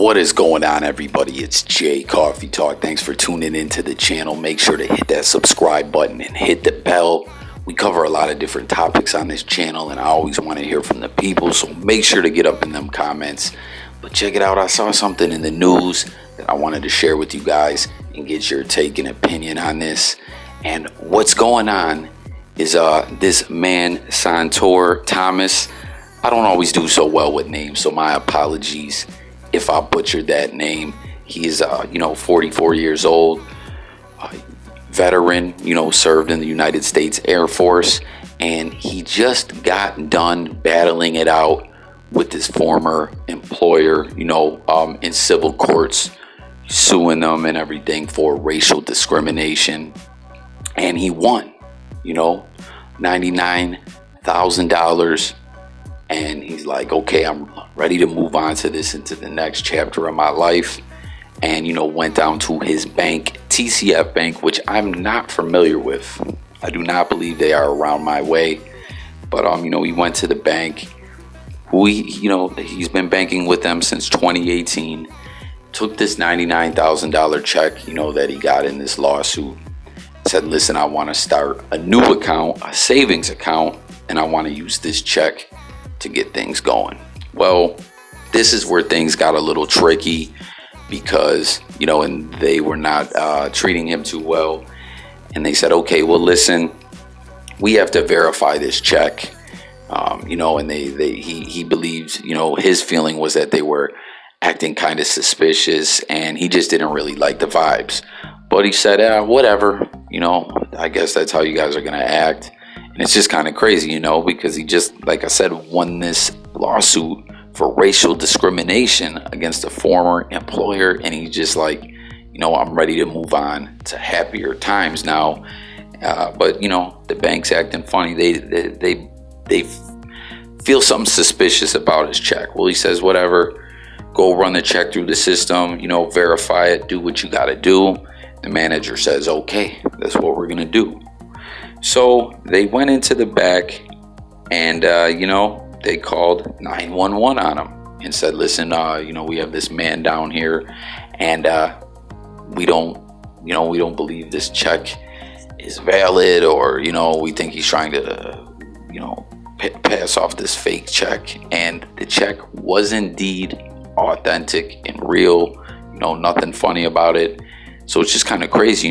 What is going on, everybody? It's Jay Coffee Talk. Thanks for tuning into the channel. Make sure to hit that subscribe button and hit the bell. We cover a lot of different topics on this channel, and I always want to hear from the people, so make sure to get up in them comments. But check it out, I saw something in the news that I wanted to share with you guys and get your take and opinion on this. And what's going on is this man, Sauntore Thomas. I don't always do so well with names, so my apologies if I butchered that name. He is 44 years old, veteran, served in the United States Air Force, and he just got done battling it out with his former employer, in civil courts, suing them and everything for racial discrimination. And he won, $99,000. And he's like, okay, I'm ready to move on to this, into the next chapter of my life. And, went down to his bank, TCF Bank, which I'm not familiar with. I do not believe they are around my way. But, he went to the bank. He's been banking with them since 2018. Took this $99,000 check, that he got in this lawsuit. Said, listen, I want to start a new account, a savings account, and I want to use this check to get things going. Well, this is where things got a little tricky because, and they were not treating him too well. And they said, okay, well, listen, we have to verify this check. And he believes, his feeling was that they were acting kind of suspicious, and he just didn't really like the vibes. But he said, whatever, I guess that's how you guys are going to act. And it's just kind of crazy, because he just, like I said, won this lawsuit for racial discrimination against a former employer. And he's just like, I'm ready to move on to happier times now. But, the bank's acting funny. They feel something suspicious about his check. Well, he says, whatever, go run the check through the system, verify it, do what you got to do. The manager says, okay, that's what we're going to do. So they went into the back and, they called 911 on him and said, listen, we have this man down here, and we don't believe this check is valid, or, we think he's trying to, pass off this fake check. And the check was indeed authentic and real, nothing funny about it. So it's just kind of crazy,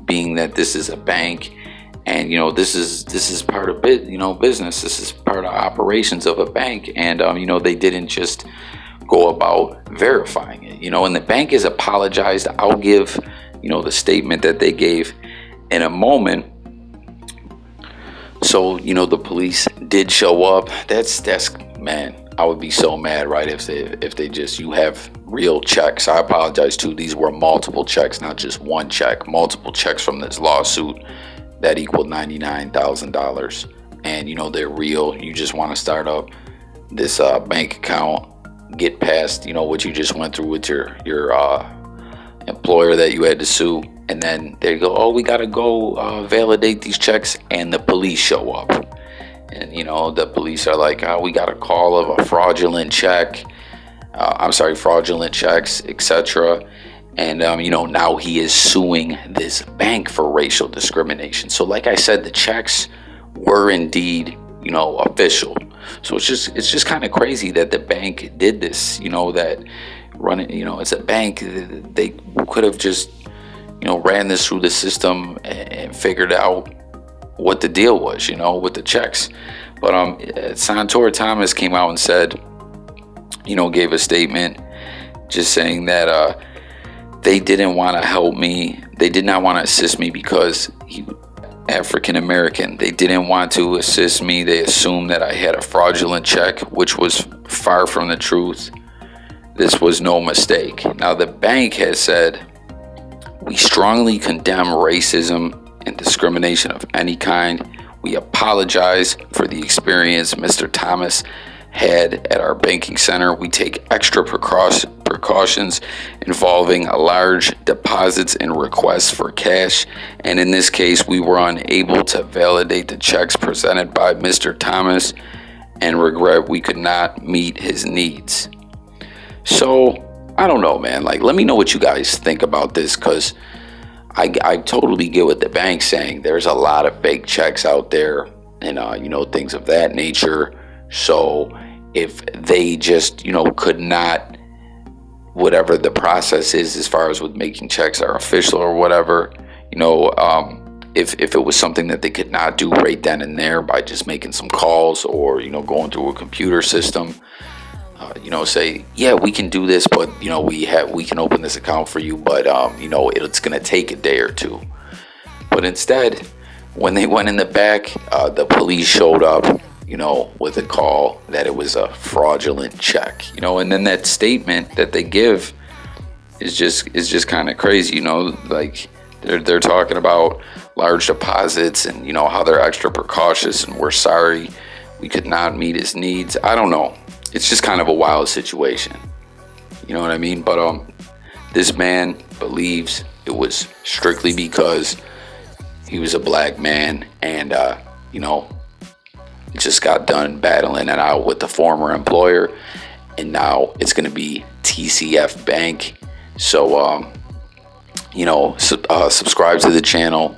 being that this is a bank. And, this is part of business. This is part of operations of a bank. And, they didn't just go about verifying it, and the bank has apologized. I'll give, the statement that they gave in a moment. So, the police did show up. That's man, I would be so mad, right? If they just, you have real checks. I apologize too. These were multiple checks, not just one check, multiple checks from this lawsuit that equaled $99,000, and they're real. You just want to start up this bank account, get past what you just went through with your employer that you had to sue, and then they go, oh, we got to go validate these checks, and the police show up, and the police are like, we got a call of a fraudulent check, fraudulent checks, etc. And, now he is suing this bank for racial discrimination. So like I said, the checks were indeed, official. So it's just kind of crazy that the bank did this, that running, it's a bank. They could have just, ran this through the system and figured out what the deal was, with the checks. But Sauntore Thomas came out and said, gave a statement just saying that, they didn't want to help me. They did not want to assist me because he African American. They didn't want to assist me. They assumed that I had a fraudulent check, which was far from the truth. This was no mistake. Now, the bank has said, we strongly condemn racism and discrimination of any kind. We apologize for the experience Mr. Thomas had at our banking center. We take extra precautions involving large deposits and requests for cash, and in this case we were unable to validate the checks presented by Mr. Thomas and regret we could not meet his needs. So I don't know, man. Like, let me know what you guys think about this, because I totally get what the bank's saying. There's a lot of fake checks out there, and things of that nature. So if they just could not, whatever the process is as far as with making checks are official or whatever, if it was something that they could not do right then and there by just making some calls, or going through a computer system, say, yeah, we can do this, but we can open this account for you, but it's gonna take a day or two. But instead, when they went in the back, the police showed up, with a call that it was a fraudulent check, and then that statement that they give is just kind of crazy, like they're talking about large deposits and how they're extra precautious and we're sorry we could not meet his needs. I don't know. It's just kind of a wild situation. You know what I mean? But this man believes it was strictly because he was a black man, and just got done battling it out with the former employer, and now it's going to be TCF Bank. So subscribe to the channel,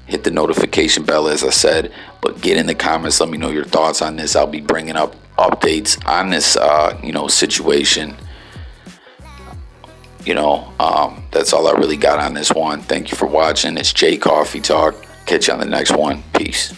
hit the notification bell, as I said, but get in the comments, let me know your thoughts on this. I'll be bringing up updates on this situation. That's all I really got on this one. Thank you for watching. It's Jay Coffee Talk. Catch you on the next one. Peace.